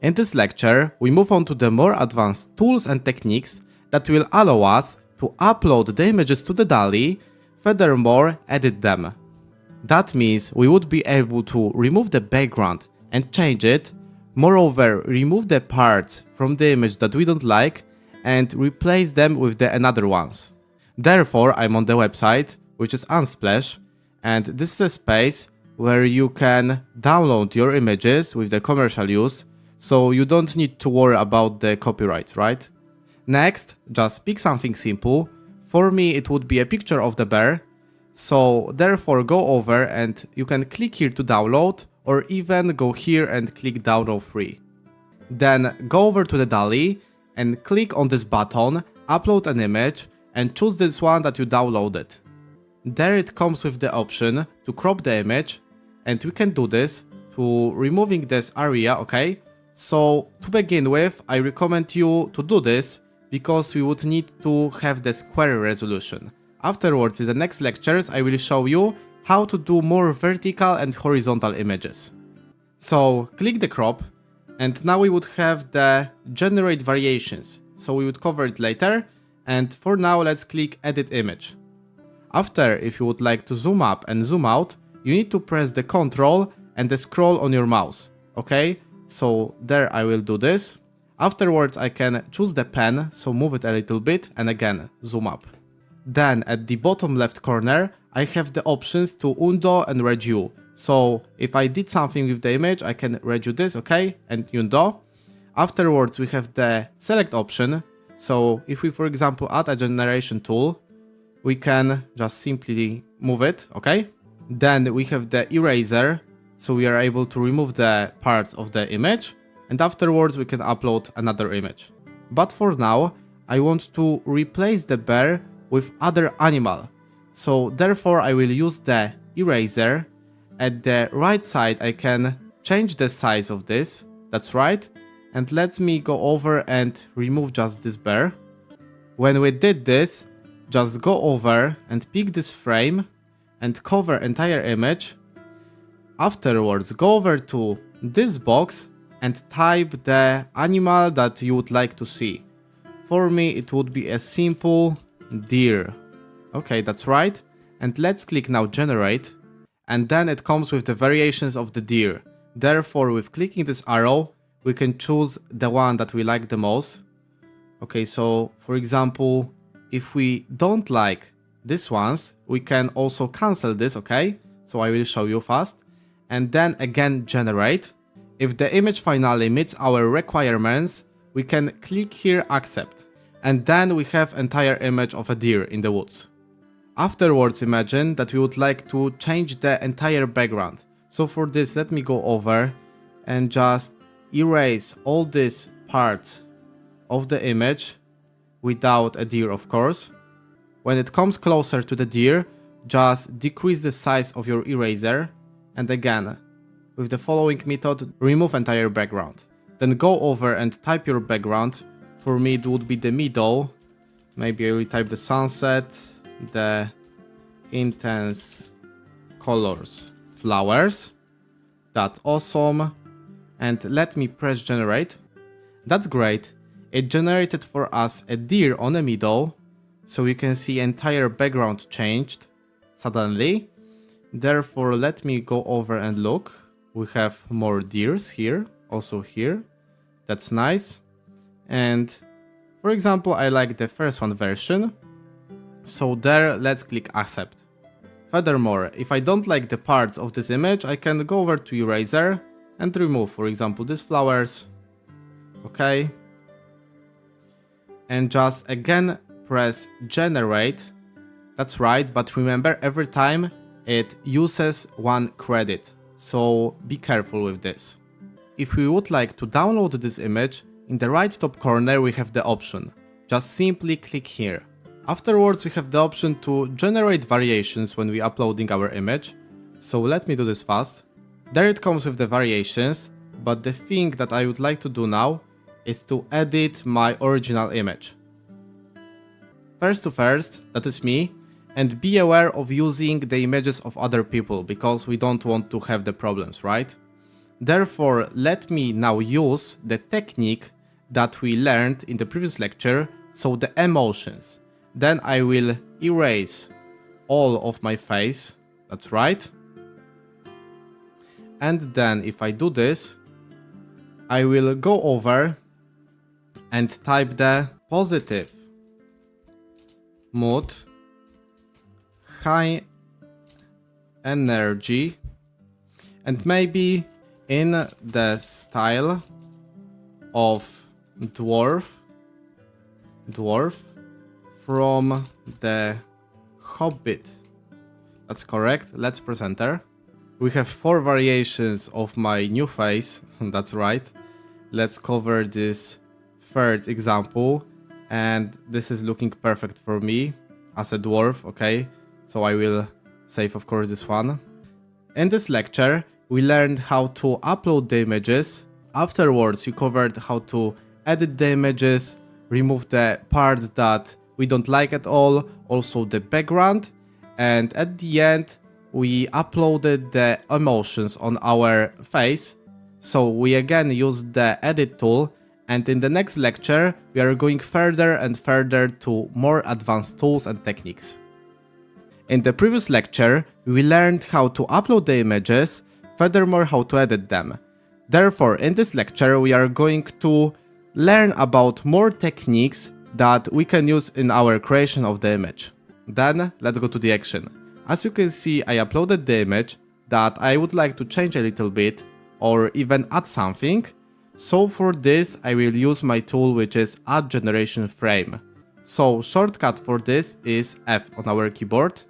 In this lecture, we move on to the more advanced tools and techniques that will allow us to upload the images to the DALL-E, furthermore edit them. That means we would be able to remove the background and change it, moreover remove the parts from the image that we don't like and replace them with the another ones. Therefore, I'm on the website, which is Unsplash, and this is a space where you can download your images with the commercial use, so you don't need to worry about the copyright, right? Next, just pick something simple. For me, it would be a picture of the bear. So therefore go over and you can click here to download, or even go here and click download free. Then go over to the DALL-E and click on this button, upload an image, and choose this one that you downloaded. There it comes with the option to crop the image, and we can do this to removing this area, okay? So to begin with, I recommend you to do this because we would need to have the square resolution. Afterwards, in the next lectures, I will show you how to do more vertical and horizontal images. So click the crop, and now we would have the generate variations. So we would cover it later, and for now let's click edit image. After, if you would like to zoom up and zoom out, you need to press the Ctrl and the scroll on your mouse, okay? So there I will do this. Afterwards I can choose the pen, so move it a little bit and again zoom up. Then at the bottom left corner I have the options to undo and redo. So if I did something with the image I can redo this, okay, and undo. Afterwards we have the select option. So if we for example add a generation tool, we can just simply move it, okay? Then we have the eraser, so we are able to remove the parts of the image, and afterwards we can upload another image. But for now, I want to replace the bear with other animal. So therefore I will use the eraser. At the right side I can change the size of this, that's right. And let me go over and remove just this bear. When we did this, just go over and pick this frame and cover entire image. Afterwards, go over to this box and type the animal that you would like to see. For me, it would be a simple deer. Okay, that's right. And let's click now generate. And then it comes with the variations of the deer. Therefore, with clicking this arrow, we can choose the one that we like the most. Okay, so for example, if we don't like these ones, we can also cancel this, okay? So I will show you fast. And then again generate. If the image finally meets our requirements, we can click here accept. And then we have entire image of a deer in the woods. Afterwards, imagine that we would like to change the entire background. So for this, let me go over and just erase all these parts of the image without a deer, of course. When it comes closer to the deer, just decrease the size of your eraser. And again, with the following method, remove entire background. Then go over and type your background. For me, it would be the middle. Maybe I will type the sunset, the intense colors, flowers. That's awesome. And let me press generate. That's great. It generated for us a deer on the middle. So you can see entire background changed suddenly. Therefore, let me go over and look. We have more deers here, also here. That's nice. And for example, I like the first one version. So there, let's click accept. Furthermore, if I don't like the parts of this image, I can go over to eraser and remove, for example, these flowers. Okay. And just again, press generate. That's right, but remember, every time it uses one credit, so be careful with this. If we would like to download this image, in the right top corner we have the option. Just simply click here. Afterwards we have the option to generate variations when we uploading our image. So let me do this fast. There it comes with the variations, but the thing that I would like to do now is to edit my original image. First to first, that is me. And be aware of using the images of other people, because we don't want to have the problems, right? Therefore, let me now use the technique that we learned in the previous lecture, so the emotions. Then I will erase all of my face, that's right. And then if I do this, I will go over and type the positive mood, high energy, and maybe in the style of dwarf from the Hobbit. That's correct. Let's press enter. We have 4 variations of my new face. That's right. Let's cover this third example, and this is looking perfect for me as a dwarf. Okay, so I will save, of course, this one. In this lecture, we learned how to upload the images. Afterwards, you covered how to edit the images, remove the parts that we don't like at all, also the background, and at the end, we uploaded the emotions on our face. So we again used the edit tool, and in the next lecture, we are going further and further to more advanced tools and techniques. In the previous lecture, we learned how to upload the images, furthermore how to edit them. Therefore, in this lecture, we are going to learn about more techniques that we can use in our creation of the image. Then, let's go to the action. As you can see, I uploaded the image that I would like to change a little bit or even add something. So for this, I will use my tool, which is Add Generation Frame. So shortcut for this is F on our keyboard.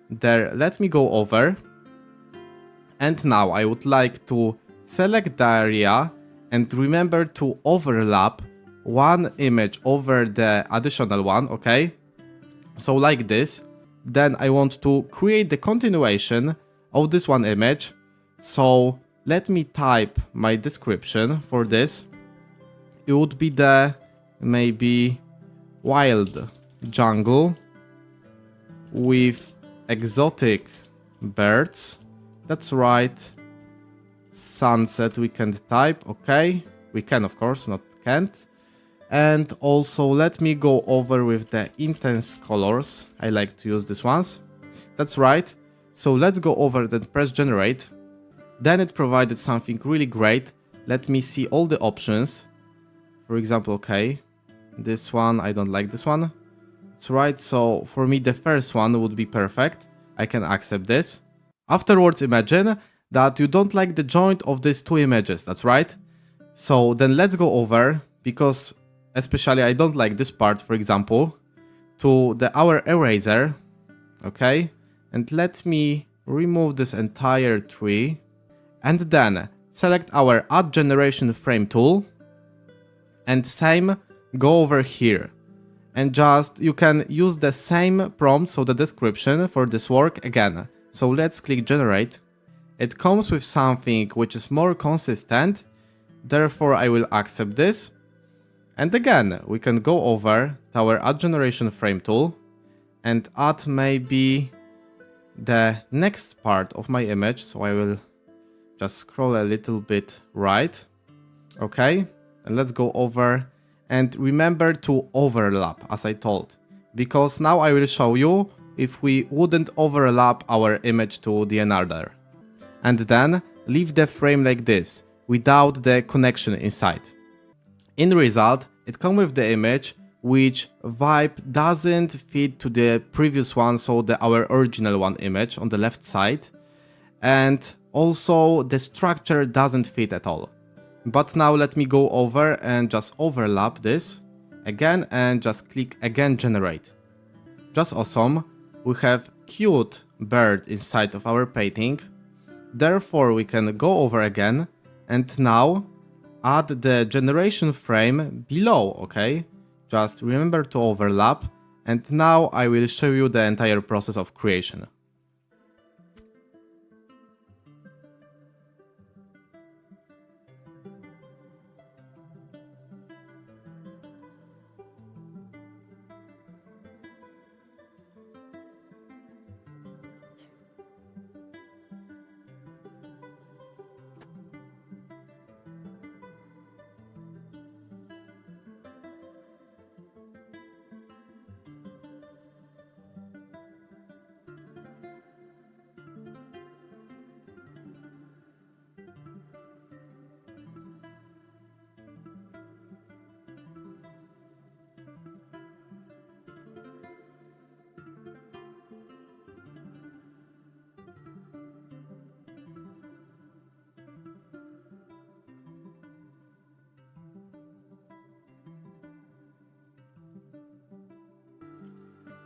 There, let me go over. And now I would like to select the area and remember to overlap one image over the additional one, okay? So like this. Then I want to create the continuation of this one image. So let me type my description for this. It would be the maybe wild jungle with exotic birds. That's right. Sunset we can type, okay. We can, of course, not can't. And also let me go over with the intense colors. I like to use these ones. That's right. So let's go over and press generate. Then it provided something really great. Let me see all the options. For example, okay, this one, I don't like this one. That's right. So for me, the first one would be perfect. I can accept this. Afterwards, imagine that you don't like the joint of these two images. That's right. So then let's go over, because especially I don't like this part, for example, to our eraser, okay? And let me remove this entire tree, and then select our Add Generation Frame tool, and same, go over here. And just, you can use the same prompt, so the description for this work again. So let's click Generate. It comes with something which is more consistent, therefore I will accept this. And again, we can go over to our Add Generation Frame tool and add maybe the next part of my image. So I will just scroll a little bit right. Okay, and let's go over and remember to overlap, as I told, because now I will show you if we wouldn't overlap our image to the another. And then leave the frame like this, without the connection inside. In result, it comes with the image which vibe doesn't fit to the previous one, so our original one image on the left side, and also the structure doesn't fit at all. But now let me go over and just overlap this again and just click again generate. Just awesome. We have cute bird inside of our painting. Therefore we can go over again and now add the generation frame below, okay? Just remember to overlap, and now I will show you the entire process of creation.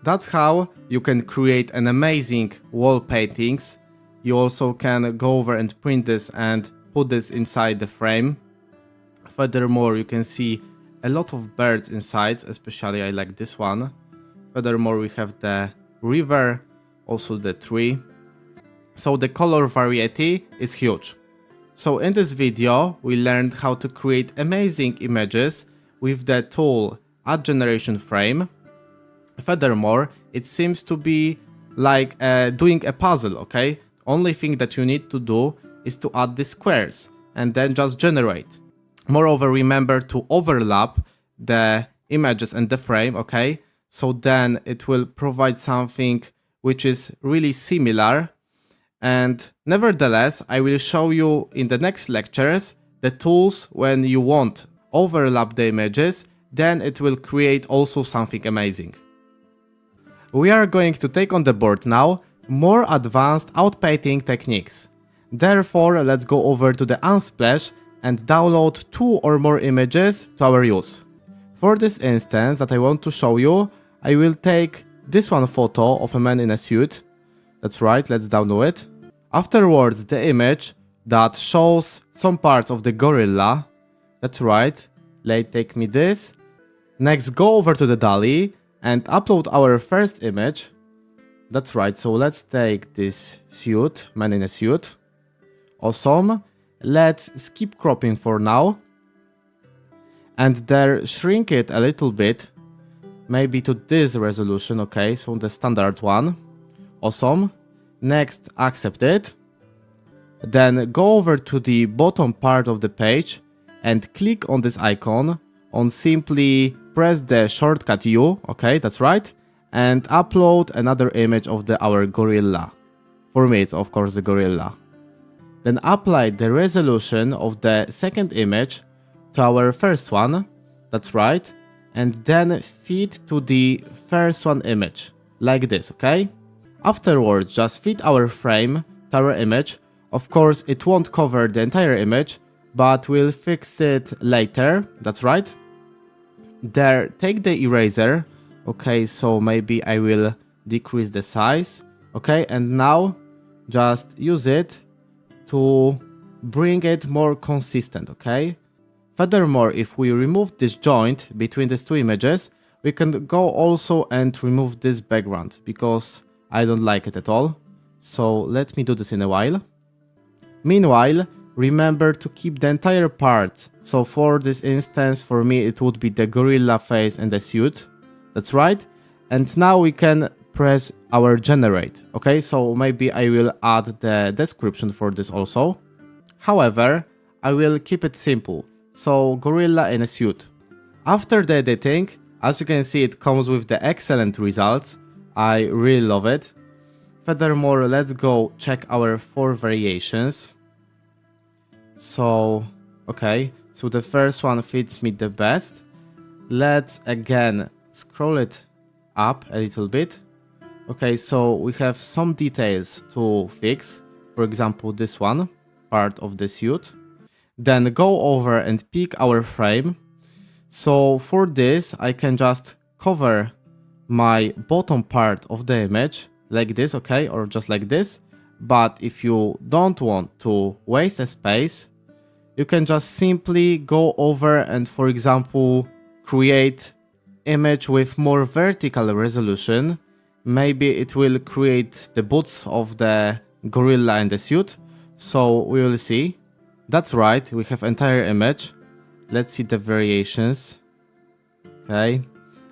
That's how you can create an amazing wall paintings. You also can go over and print this and put this inside the frame. Furthermore, you can see a lot of birds inside, especially I like this one. Furthermore, we have the river, also the tree. So the color variety is huge. So in this video, we learned how to create amazing images with the tool Add Generation Frame. Furthermore, it seems to be like doing a puzzle, okay? Only thing that you need to do is to add the squares and then just generate. Moreover, remember to overlap the images and the frame, okay? So then it will provide something which is really similar. And nevertheless, I will show you in the next lectures the tools when you want overlap the images, then it will create also something amazing. We are going to take on the board now more advanced outpainting techniques. Therefore, let's go over to the Unsplash and download 2 or more images to our use. For this instance that I want to show you, I will take this one photo of a man in a suit. That's right, let's download it. Afterwards, the image that shows some parts of the gorilla. That's right, take me this. Next, go over to the DALL-E and upload our first image. That's right, so let's take this suit, man in a suit. Awesome. Let's skip cropping for now. And there shrink it a little bit. Maybe to this resolution, okay, so the standard one. Awesome. Next, accept it. Then go over to the bottom part of the page and click on this icon. Simply press the shortcut U, okay, that's right. And upload another image of our gorilla. For me, it's of course the gorilla. Then apply the resolution of the second image to our first one, that's right, and then fit to the first one image, like this, okay? Afterwards, just fit our frame to our image. Of course, it won't cover the entire image, but we'll fix it later, that's right. There, take the eraser, okay, so maybe I will decrease the size, okay, and now just use it to bring it more consistent, okay? Furthermore, if we remove this joint between these two images, we can go also and remove this background because I don't like it at all. So let me do this in a while. Meanwhile, remember to keep the entire part. So for this instance, for me, it would be the gorilla face and the suit. That's right. And now we can press our generate. Okay, so maybe I will add the description for this also. However, I will keep it simple. So gorilla in a suit. After the editing, as you can see, it comes with the excellent results. I really love it. Furthermore, let's go check our 4 variations. So, okay, so the first one fits me the best. Let's again scroll it up a little bit. Okay, so we have some details to fix. For example, this one, part of the suit. Then go over and pick our frame. So for this, I can just cover my bottom part of the image like this, okay, or just like this. But if you don't want to waste a space, you can just simply go over and, for example, create image with more vertical resolution. Maybe it will create the boots of the gorilla in the suit. So we will see. That's right, we have entire image. Let's see the variations. Okay,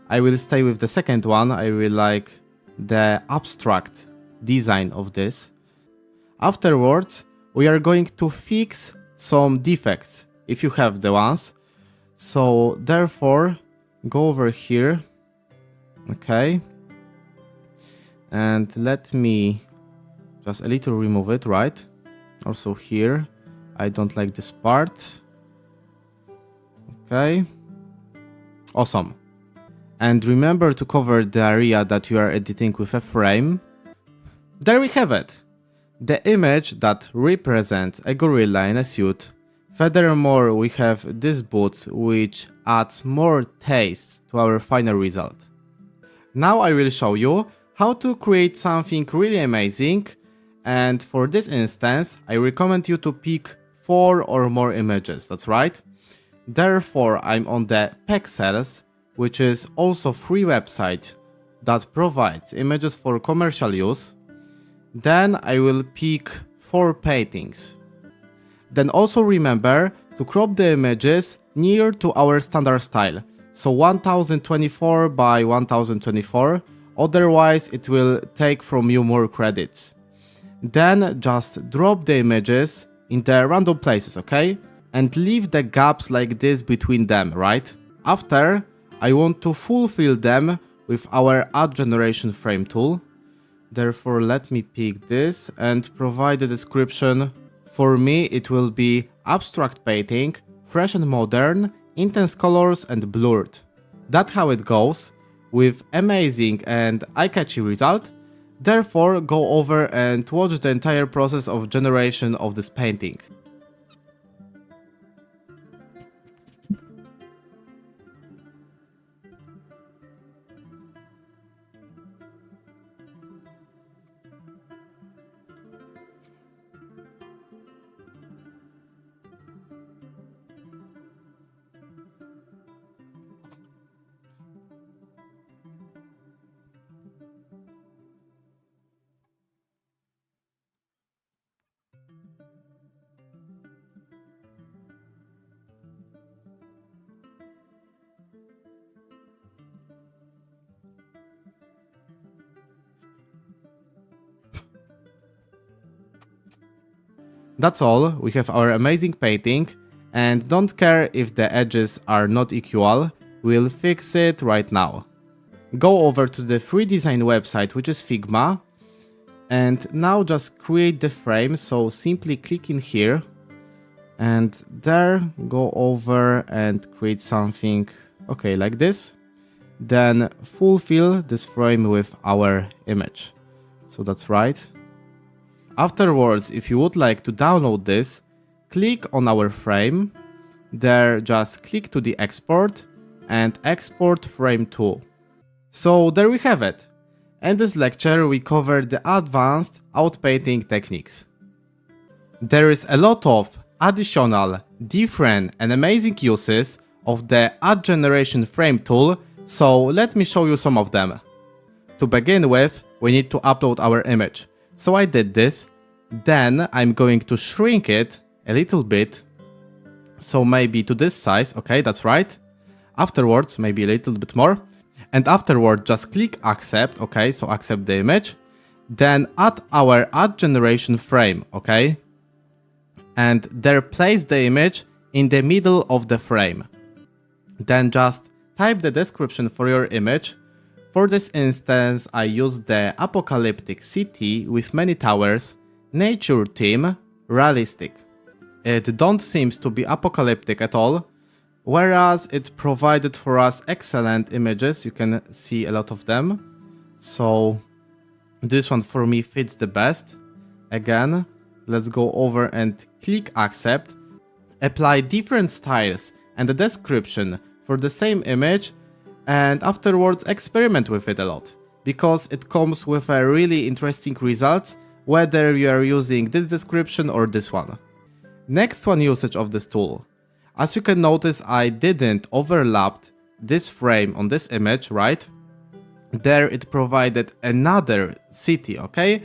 I will stay with the second one. I really like the abstract design of this. Afterwards, we are going to fix some defects if you have the ones. So therefore, go over here. Okay. And let me just a little remove it, right? Also here, I don't like this part. Okay. Awesome. And remember to cover the area that you are editing with a frame. There we have it. The image that represents a gorilla in a suit. Furthermore, we have these boots which adds more taste to our final result. Now I will show you how to create something really amazing, and for this instance I recommend you to pick 4 or more images, that's right. Therefore I'm on the Pexels, which is also free website that provides images for commercial use. Then I will pick 4 paintings. Then also remember to crop the images near to our standard style, so 1024 by 1024, otherwise it will take from you more credits. Then just drop the images in the random places, okay? And leave the gaps like this between them, right? After, I want to fulfill them with our Add Generation Frame tool. Therefore, let me pick this and provide a description. For me, it will be abstract painting, fresh and modern, intense colors and blurred. That's how it goes, with amazing and eye-catchy result. Therefore, go over and watch the entire process of generation of this painting. That's all, we have our amazing painting, and don't care if the edges are not equal, we'll fix it right now. Go over to the free design website, which is Figma, and now just create the frame, so simply click in here, and there go over and create something, okay, like this. Then fulfill this frame with our image, so that's right. Afterwards, if you would like to download this, click on our frame, there just click to the export and export frame to. So there we have it. In this lecture we covered the advanced outpainting techniques. There is a lot of additional, different and amazing uses of the Add Generation Frame tool, so let me show you some of them. To begin with, we need to upload our image. So I did this, then I'm going to shrink it a little bit, so maybe to this size, okay, that's right. Afterwards, maybe a little bit more, and afterward just click accept, okay, so accept the image, then add our Add Generation Frame, okay, and there place the image in the middle of the frame. Then just type the description for your image. For this instance, I use the apocalyptic city with many towers, nature theme, realistic. It don't seems to be apocalyptic at all, whereas it provided for us excellent images, you can see a lot of them. So this one for me fits the best. Again, let's go over and click accept, apply different styles and a description for the same image, and afterwards experiment with it a lot, because it comes with a really interesting results, whether you are using this description or this one. Next one, usage of this tool. As you can notice, I didn't overlap this frame on this image, right? There it provided another city, okay?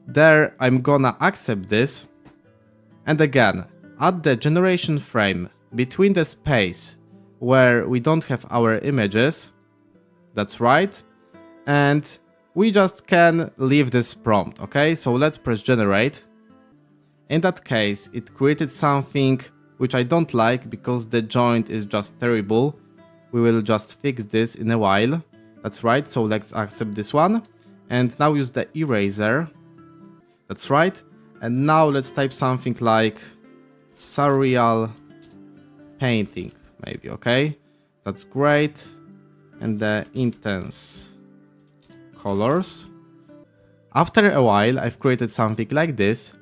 There I'm gonna accept this, and again, add the generation frame between the space where we don't have our images, that's right, and we just can leave this prompt, okay? So let's press generate. In that case, it created something which I don't like because the joint is just terrible. We will just fix this in a while, that's right, so let's accept this one, and now use the eraser, that's right, and now let's type something like surreal painting. Maybe, okay, that's great, and the intense colors. After a while, I've created something like this,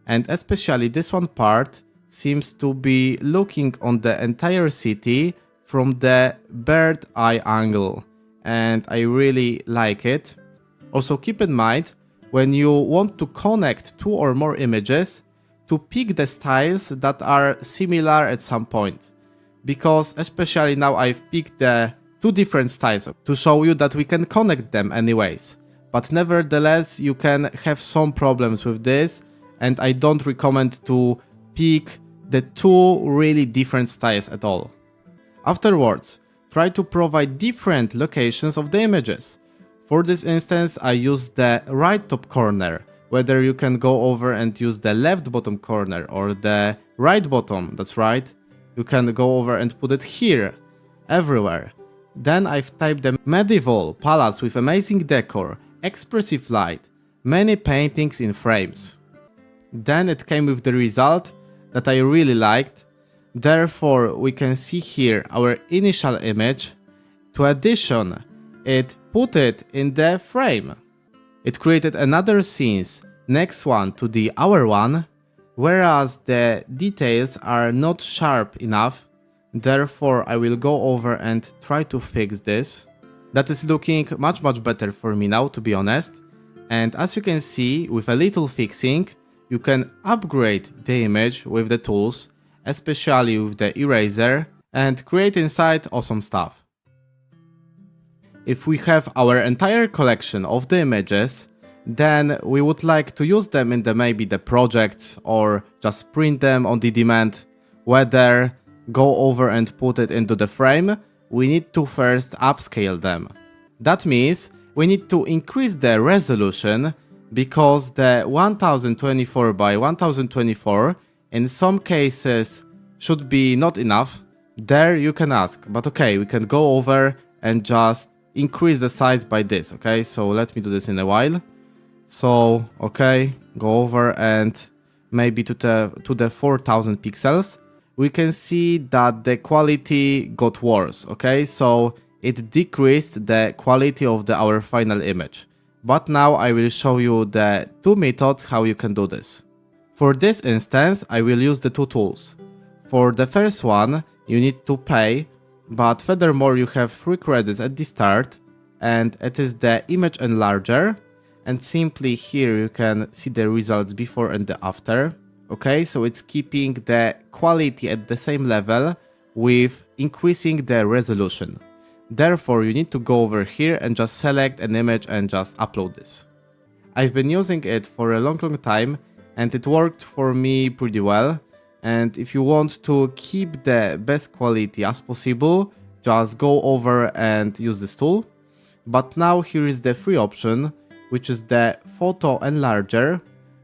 and especially this one part seems to be looking on the entire city from the bird eye angle, and I really like it. Also keep in mind, when you want to connect 2 or more images, to pick the styles that are similar at some point. Because especially now I've picked the 2 different styles to show you that we can connect them anyways. But nevertheless, you can have some problems with this, and I don't recommend to pick the 2 really different styles at all. Afterwards, try to provide different locations of the images. For this instance, I use the right top corner, whether you can go over and use the left bottom corner or the right bottom, that's right. You can go over and put it here, everywhere. Then I've typed the medieval palace with amazing decor, expressive light, many paintings in frames. Then it came with the result that I really liked. Therefore, we can see here our initial image. To addition, it put it in the frame. It created another scenes, next one to the our one, whereas the details are not sharp enough. Therefore, I will go over and try to fix this. That is looking much better for me now, to be honest. And as you can see, with a little fixing, you can upgrade the image with the tools, especially with the eraser, and create inside awesome stuff. If we have our entire collection of the images, then we would like to use them in maybe the projects or just print them on the demand. Whether go over and put it into the frame, we need to first upscale them. That means we need to increase the resolution, because the 1024 by 1024 in some cases should be not enough. There you can ask, but okay, we can go over and just increase the size by this, okay? So let me do this in a while. So, okay, go over and maybe to the 4000 pixels. We can see that the quality got worse, okay? So it decreased the quality of our final image. But now I will show you the 2 methods how you can do this. For this instance, I will use the 2 tools. For the first one, you need to pay, but furthermore you have free credits at the start, and it is the image enlarger, and simply here you can see the results before and the after. Okay, so it's keeping the quality at the same level with increasing the resolution. Therefore, you need to go over here and just select an image and just upload this. I've been using it for a long time, and it worked for me pretty well. And if you want to keep the best quality as possible, just go over and use this tool. But now here is the free option, which is the photo enlarger,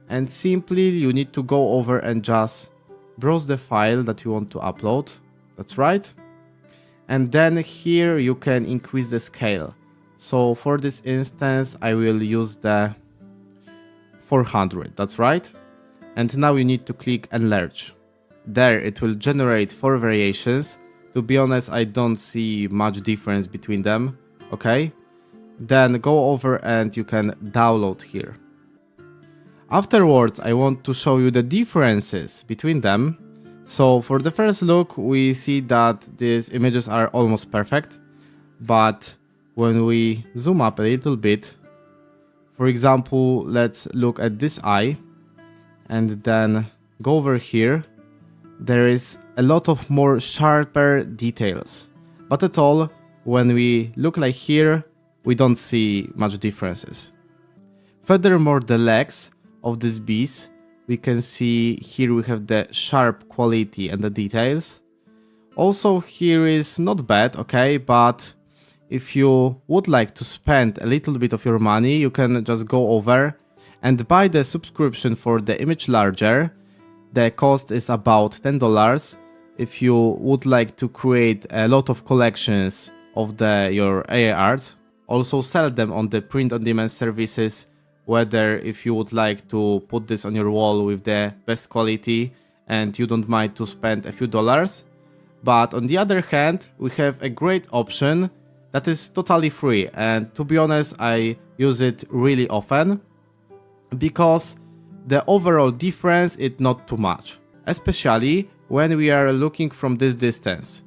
and simply you need to go over and just browse the file that you want to upload. That's right. And then here you can increase the scale. So for this instance, I will use the 400, that's right. And now you need to click enlarge. There it will generate 4 variations. To be honest, I don't see much difference between them, okay? Then go over and you can download here. Afterwards, I want to show you the differences between them. So for the first look, we see that these images are almost perfect. But when we zoom up a little bit, for example, let's look at this eye and then go over here. There is a lot of more sharper details. But at all, when we look like here, we don't see much differences. Furthermore, the legs of these bees, we can see here we have the sharp quality and the details. Also here is not bad, okay, but if you would like to spend a little bit of your money, you can just go over and buy the subscription for the image larger. The cost is about $10. If you would like to create a lot of collections of your AI art, also sell them on the print-on-demand services, whether if you would like to put this on your wall with the best quality and you don't mind to spend a few dollars. But on the other hand, we have a great option that is totally free, and to be honest, I use it really often because the overall difference is not too much, especially when we are looking from this distance.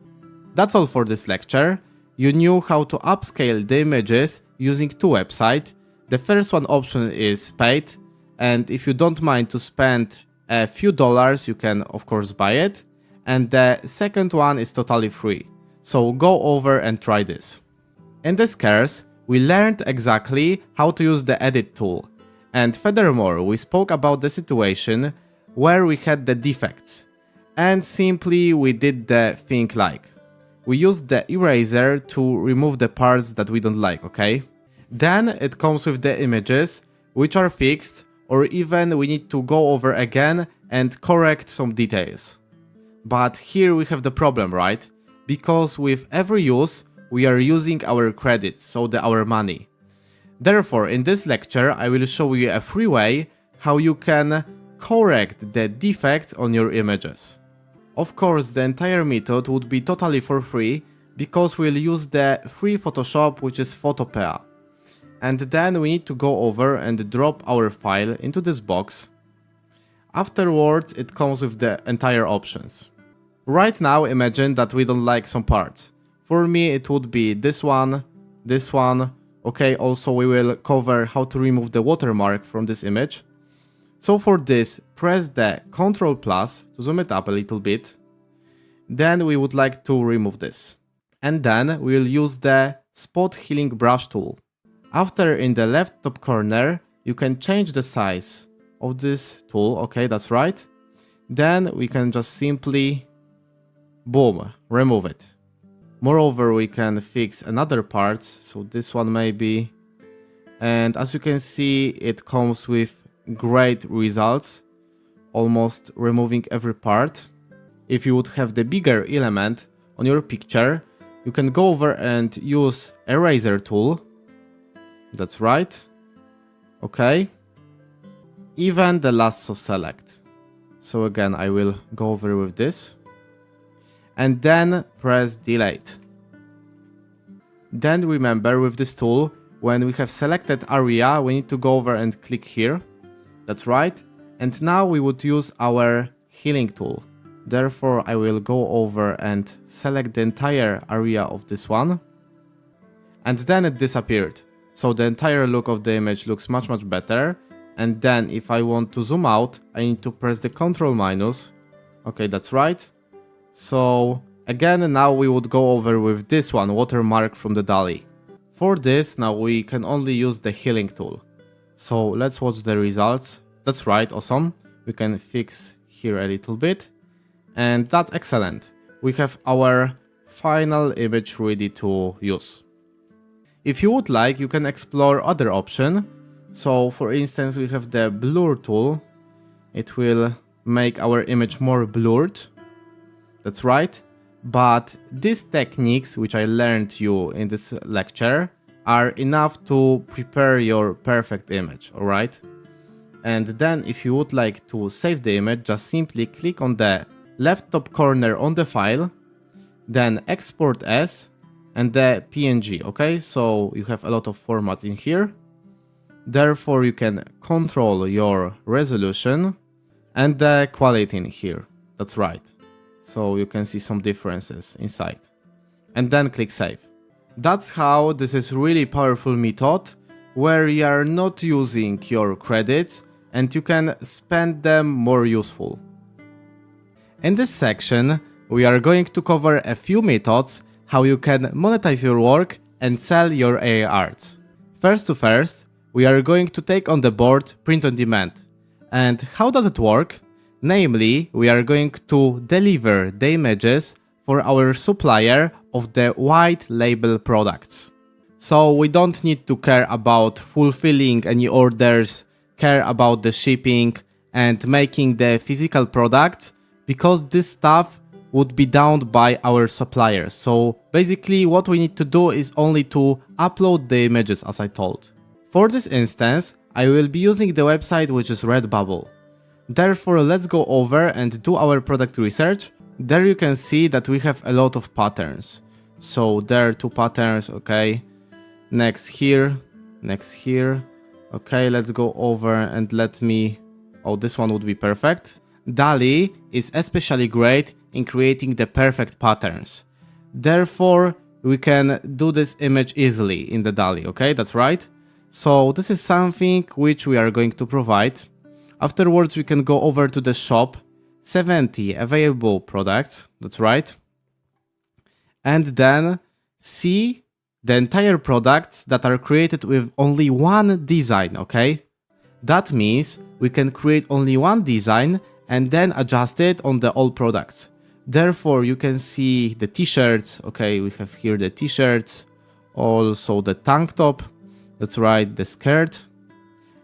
That's all for this lecture. you knew how to upscale the images using two websites. The first one option is paid, and if you don't mind to spend a few dollars, you can of course buy it. And the second one is totally free. So go over and try this. In this course, we learned exactly how to use the edit tool. And furthermore, we spoke about the situation where we had the defects. And simply we did the thing like, we used the eraser to remove the parts that we don't like, okay? Then it comes with the images, which are fixed, or even we need to go over again and correct some details. But here we have the problem, right? Because with every use, we are using our credits, so our money. Therefore, in this lecture, I will show you a free way how you can correct the defects on your images. Of course, the entire method would be totally for free, because we'll use the free Photoshop, which is Photopea. And then we need to go over and drop our file into this box. Afterwards, it comes with the entire options. Right now, imagine that we don't like some parts. For me, it would be this one. Okay, also we will cover how to remove the watermark from this image. So for this, press the Ctrl+ to zoom it up a little bit. Then we would like to remove this. And then we will use the Spot Healing Brush tool. After, in the left top corner, you can change the size of this tool. Okay, that's right. Then we can just simply, boom, remove it. Moreover, we can fix another part, so this one maybe. And as you can see, it comes with great results, almost removing every part. If you would have the bigger element on your picture, you can go over and use eraser tool. That's right. Okay. Even the lasso select. So again, I will go over with this. And then press delete. Then remember, with this tool, when we have selected area, we need to go over and click here. That's right. And now we would use our healing tool. Therefore, I will go over and select the entire area of this one. And then it disappeared. So the entire look of the image looks much better. And then if I want to zoom out, I need to press the Ctrl-. Okay, that's right. So again, now we would go over with this one, watermark from the DALL-E. For this, now we can only use the healing tool. So let's watch the results. That's right, awesome. We can fix here a little bit. And that's excellent. We have our final image ready to use. If you would like, you can explore other option. So for instance, we have the blur tool. It will make our image more blurred. That's right. But these techniques, which I learned you in this lecture, are enough to prepare your perfect image, alright? And then if you would like to save the image, just simply click on the left top corner on the file, then export as, and the PNG, okay? So you have a lot of formats in here. Therefore, you can control your resolution and the quality in here. That's right. So you can see some differences inside. And then click save. That's how this is really powerful method where you are not using your credits and you can spend them more useful. In this section, we are going to cover a few methods how you can monetize your work and sell your AI art. First, we are going to take on the board print on demand. And how does it work? Namely, we are going to deliver the images for our supplier of the white label products. So we don't need to care about fulfilling any orders, care about the shipping and making the physical products, because this stuff would be done by our suppliers. So basically what we need to do is only to upload the images, as I told. For this instance, I will be using the website which is Redbubble. Therefore, let's go over and do our product research. There you can see that we have a lot of patterns. So there are two patterns, okay. Next here. Okay, let's go over and oh, this one would be perfect. DALL-E is especially great in creating the perfect patterns. Therefore, we can do this image easily in the DALL-E, okay? That's right. So this is something which we are going to provide. Afterwards, we can go over to the shop, 70 available products, that's right. And then see the entire products that are created with only one design, okay? That means we can create only one design and then adjust it on the all products. Therefore, you can see the t-shirts, okay, we have here the t-shirts, also the tank top, that's right, the skirt,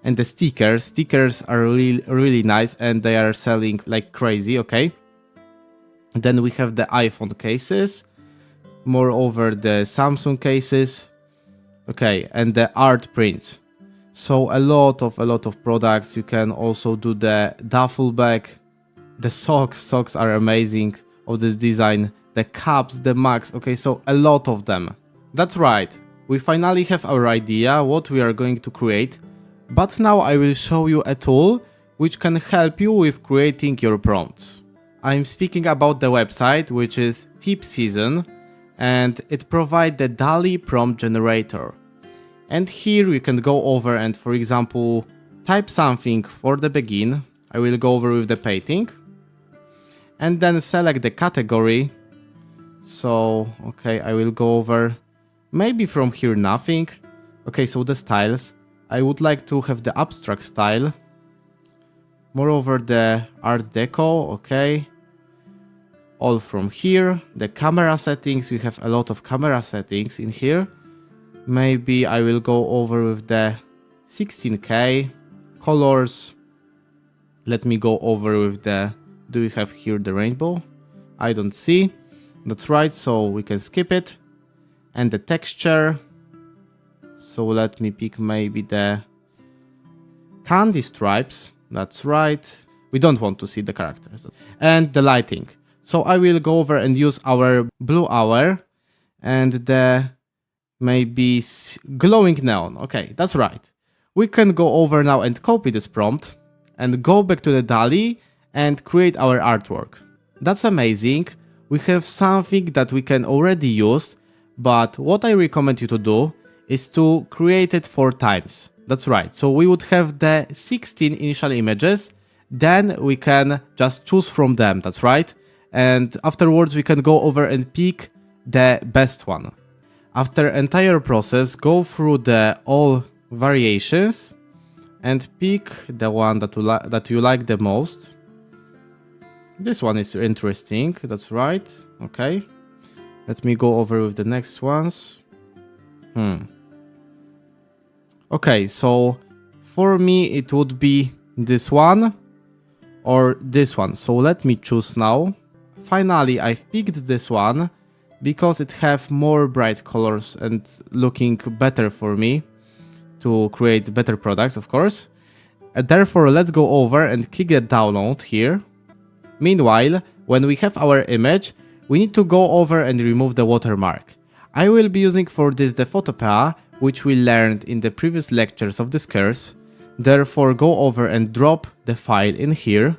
and the stickers. Stickers are really nice and they are selling like crazy, okay? Then we have the iPhone cases, moreover the Samsung cases, okay, and the art prints. So a lot of products. You can also do the duffel bag, the socks are amazing of this design, the caps, the mugs, okay, so a lot of them. That's right, we finally have our idea what we are going to create, but now I will show you a tool which can help you with creating your prompts. I'm speaking about the website which is Tip Season, and it provides the DALL-E prompt generator. And here you can go over and, for example, type something for the begin. I will go over with the painting and then select the category. So, okay, I will go over maybe from here nothing. Okay, so the styles. I would like to have the abstract style. Moreover, the art deco, okay. All from here. The camera settings, we have a lot of camera settings in here. Maybe I will go over with the 16K colors. Let me go over with the, do we have here the rainbow? I don't see. That's right, so we can skip it. And the texture. So let me pick maybe the candy stripes. That's right. We don't want to see the characters. And the lighting. So I will go over and use our blue hour and the maybe glowing neon. Okay, that's right. We can go over now and copy this prompt and go back to the DALL-E and create our artwork. That's amazing. We have something that we can already use, but what I recommend you to do is to create it 4 times. That's right. So we would have the 16 initial images, then we can just choose from them. That's right. And afterwards we can go over and pick the best one. After entire process, go through the all variations and pick the one that you like the most. This one is interesting, that's right. Okay. Let me go over with the next ones. Okay, so for me it would be this one or this one. So let me choose now. Finally, I've picked this one because it have more bright colors and looking better for me to create better products, of course. Therefore, let's go over and click the download here. Meanwhile, when we have our image, we need to go over and remove the watermark. I will be using for this the Photopea, which we learned in the previous lectures of this course. Therefore, go over and drop the file in here.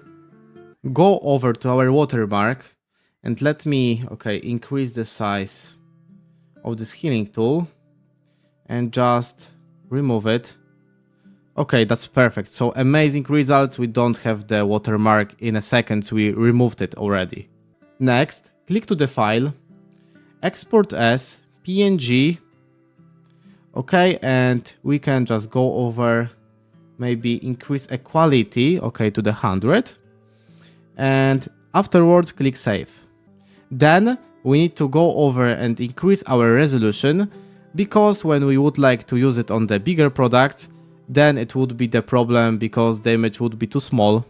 Go over to our watermark and let me, okay, increase the size of this healing tool and just remove it. Okay, that's perfect. So amazing results. We don't have the watermark in a second. We removed it already. Next, click to the file, export as PNG. Okay, and we can just go over, maybe increase equality, okay, to the 100. And afterwards, click save. Then we need to go over and increase our resolution, because when we would like to use it on the bigger products, then it would be the problem because the image would be too small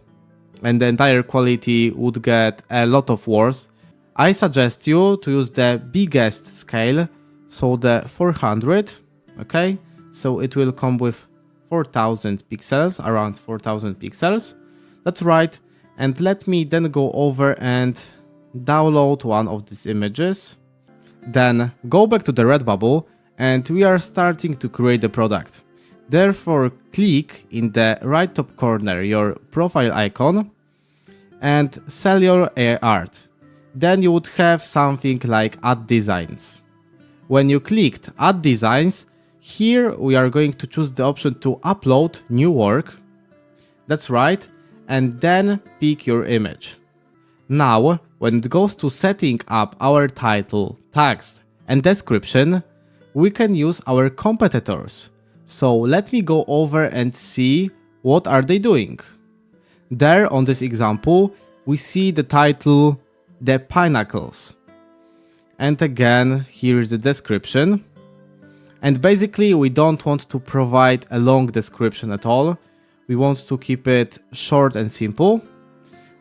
and the entire quality would get a lot of worse. I suggest you to use the biggest scale, so the 400, okay? So it will come with 4000 pixels, around 4000 pixels. That's right. And let me then go over and download one of these images. Then go back to the Redbubble and we are starting to create the product. Therefore, click in the right top corner your profile icon and sell your art. Then you would have something like add designs. when you clicked Add Designs, here we are going to choose the option to upload new work. That's right, and then pick your image. Now, when it goes to setting up our title, text, and description, we can use our competitors. So let me go over and see what are they doing. There on this example, we see the title, The Pinnacles. And again, here is the description. And basically, we don't want to provide a long description at all. We want to keep it short and simple.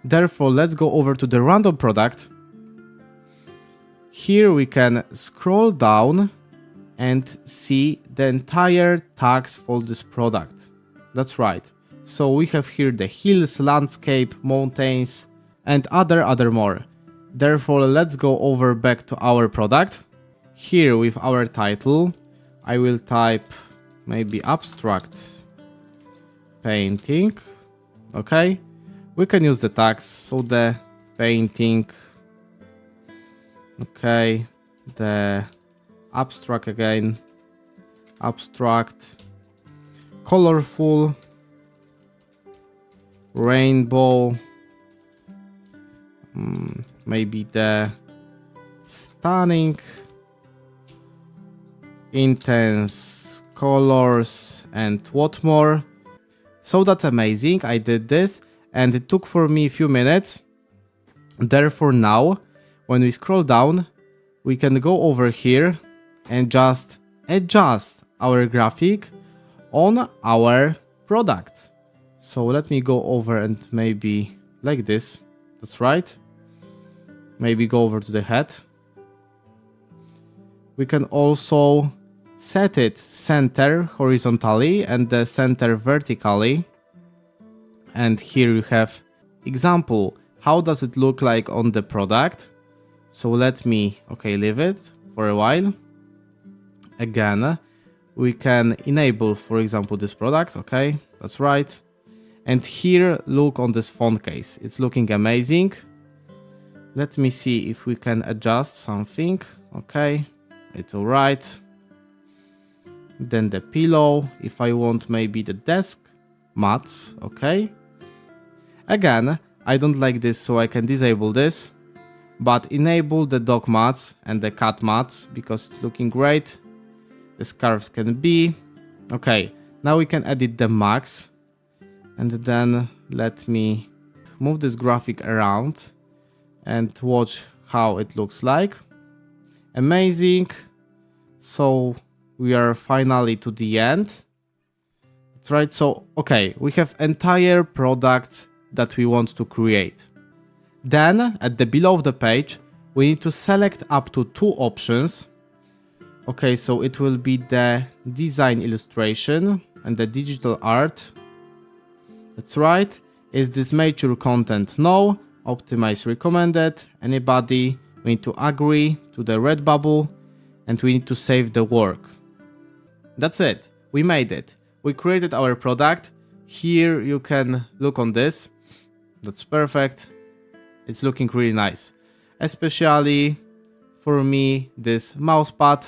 Therefore, let's go over to the random product. Here we can scroll down and see the entire tags for this product. That's right. So we have here the hills, landscape, mountains, and other more. Therefore, let's go over back to our product. Here with our title, I will type maybe abstract painting. Okay. We can use the tags, so the painting, okay, the abstract again, abstract, colorful, rainbow, maybe the stunning, intense colors, and what more. So that's amazing, I did this. And it took for me a few minutes. Therefore now, when we scroll down, we can go over here and just adjust our graphic on our product. So let me go over and maybe like this. That's right. Maybe go over to the head. We can also set it center horizontally and the center vertically. And here you have example, how does it look like on the product. So let me, leave it for a while. Again, we can enable, for example, this product, that's right. And here, look on this font case, it's looking amazing. Let me see if we can adjust something, it's alright. Then the pillow, if I want maybe the desk mats, Again, I don't like this, so I can disable this, but enable the dog mats and the cat mats because it's looking great. The scarves can be. Now we can edit the max, and then let me move this graphic around and watch how it looks like. Amazing. So we are finally to the end. That's right. So, we have entire products that we want to create. Then at the below of the page, we need to select up to 2 options. So it will be the design illustration and the digital art. That's right. Is this mature content? No. Optimize recommended. Anybody? We need to agree to the Redbubble and we need to save the work. That's it. We made it. We created our product. Here you can look on this. That's perfect. It's looking really nice. Especially for me, this mouse pad.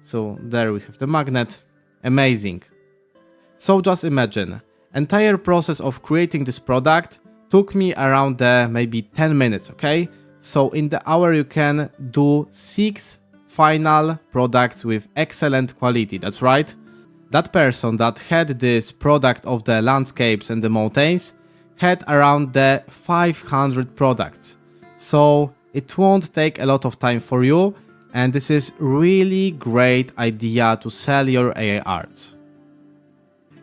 So there we have the magnet. Amazing. So just imagine, entire process of creating this product took me around maybe 10 minutes, So in the hour you can do 6 final products with excellent quality, that's right. That person that had this product of the landscapes and the mountains had around the 500 products. So it won't take a lot of time for you, and this is really great idea to sell your AI arts.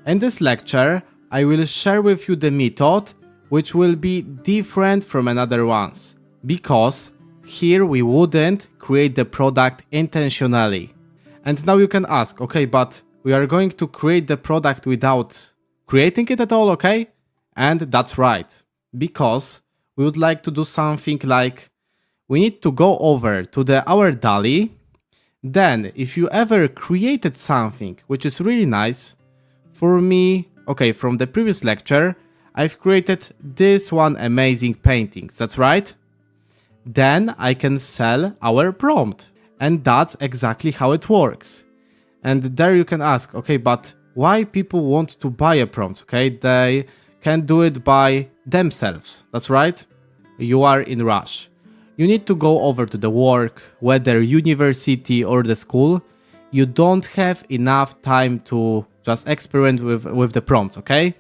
In this lecture, I will share with you the method which will be different from another ones, because here we wouldn't create the product intentionally. And now you can ask, but we are going to create the product without creating it at all, And that's right, because we would like to do something like we need to go over to our DALL-E. Then if you ever created something which is really nice, for me, from the previous lecture, I've created this one amazing paintings, that's right. Then I can sell our prompt. And that's exactly how it works. And there you can ask, okay, but why people want to buy a prompt, okay? They can do it by themselves, that's right? You are in rush. You need to go over to the work, whether university or the school. You don't have enough time to just experiment with the prompts, okay?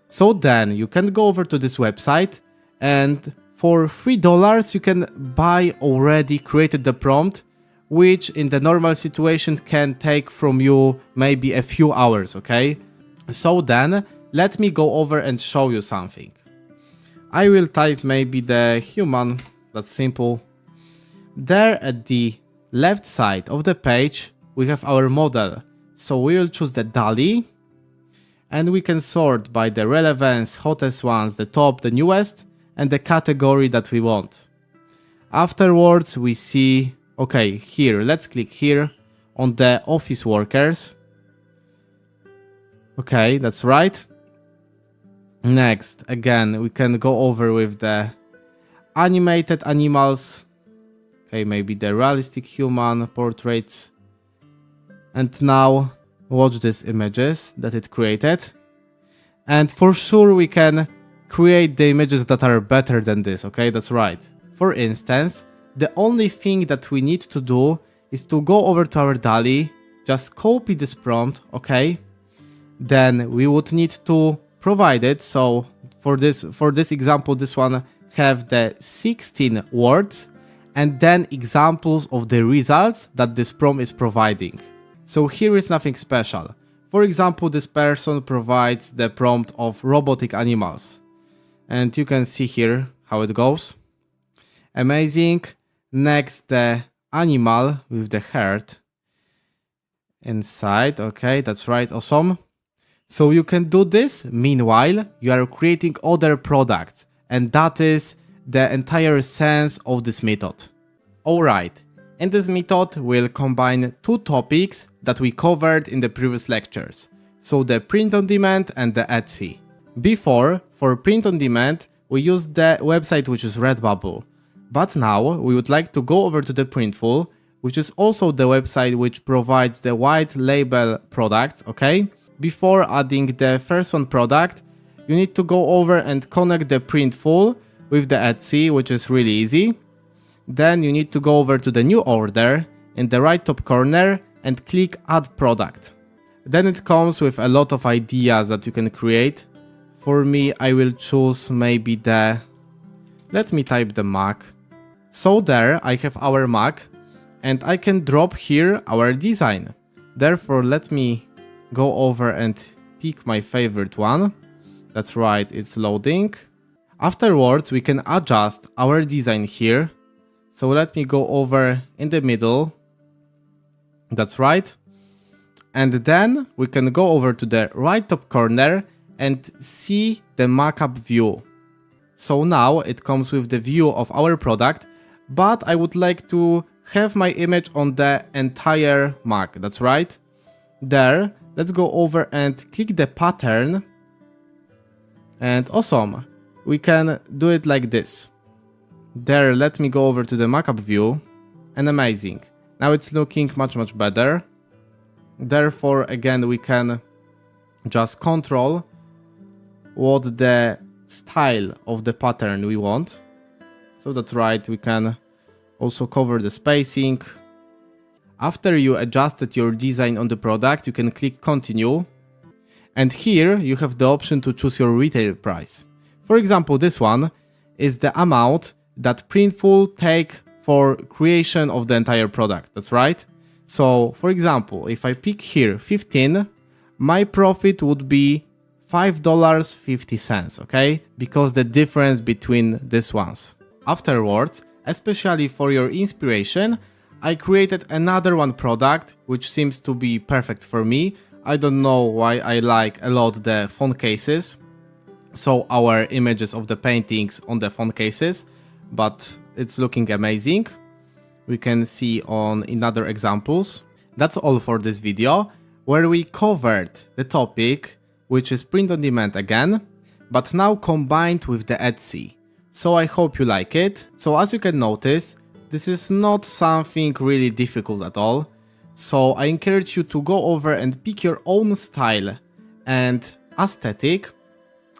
So then you can go over to this website and for $3 you can buy already created the prompt, which in the normal situation can take from you maybe a few hours, okay? So then let me go over and show you something. I will type maybe the human, that's simple. There at the left side of the page we have our model. So we will choose the DALL-E and we can sort by the relevance, hottest ones, the top, the newest, and the category that we want. Afterwards we see, okay, here, let's click here on the office workers. Okay, that's right. Next, again, we can go over with the animated animals. Okay, maybe the realistic human portraits. And now watch these images that it created. And for sure we can create the images that are better than this, okay? That's right. For instance, the only thing that we need to do is to go over to our DALL-E, just copy this prompt, okay? Then we would need to provide it. So for this example, this one have the 16 words and then examples of the results that this prompt is providing. So here is nothing special. For example, this person provides the prompt of robotic animals. And you can see here how it goes. Amazing. Next, the animal with the heart inside. Okay, that's right. Awesome. So you can do this. Meanwhile, you are creating other products. And that is the entire sense of this method. Alright. In this method, we'll combine two topics that we covered in the previous lectures. So the print on demand and the Etsy. Before, for print on demand, we used the website which is Redbubble. But now we would like to go over to the Printful, which is also the website which provides the white label products, okay? Before adding the first one product, you need to go over and connect the Printful with the Etsy, which is really easy. Then you need to go over to the new order in the right top corner and click add product. Then it comes with a lot of ideas that you can create. For me, I will choose maybe let me type the Mac. So there I have our Mac and I can drop here our design. Therefore, let me go over and pick my favorite one. That's right, it's loading. Afterwards, we can adjust our design here. So let me go over in the middle. That's right. And then we can go over to the right top corner and see the markup view. So now it comes with the view of our product, but I would like to have my image on the entire Mac. That's right. There, let's go over and click the pattern. And awesome. We can do it like this. There, let me go over to the markup view. And amazing. Now it's looking much better. Therefore, again, we can just control what the style of the pattern we want. So that's right, we can also cover the spacing. After you adjusted your design on the product, you can click continue. And here you have the option to choose your retail price. For example, this one is the amount that Printful take for creation of the entire product. That's right. So for example, if I pick here 15, my profit would be $5.50, okay? Because the difference between these ones. Afterwards, especially for your inspiration, I created another one product which seems to be perfect for me. I don't know why I like a lot the phone cases. So our images of the paintings on the phone cases, but it's looking amazing. We can see in other examples. That's all for this video, where we covered the topic, which is print on demand again, but now combined with the Etsy. So I hope you like it. So as you can notice, This is not something really difficult at all. So I encourage you to go over and pick your own style and aesthetic.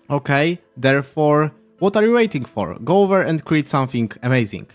Okay, therefore, what are you waiting for? Go over and create something amazing.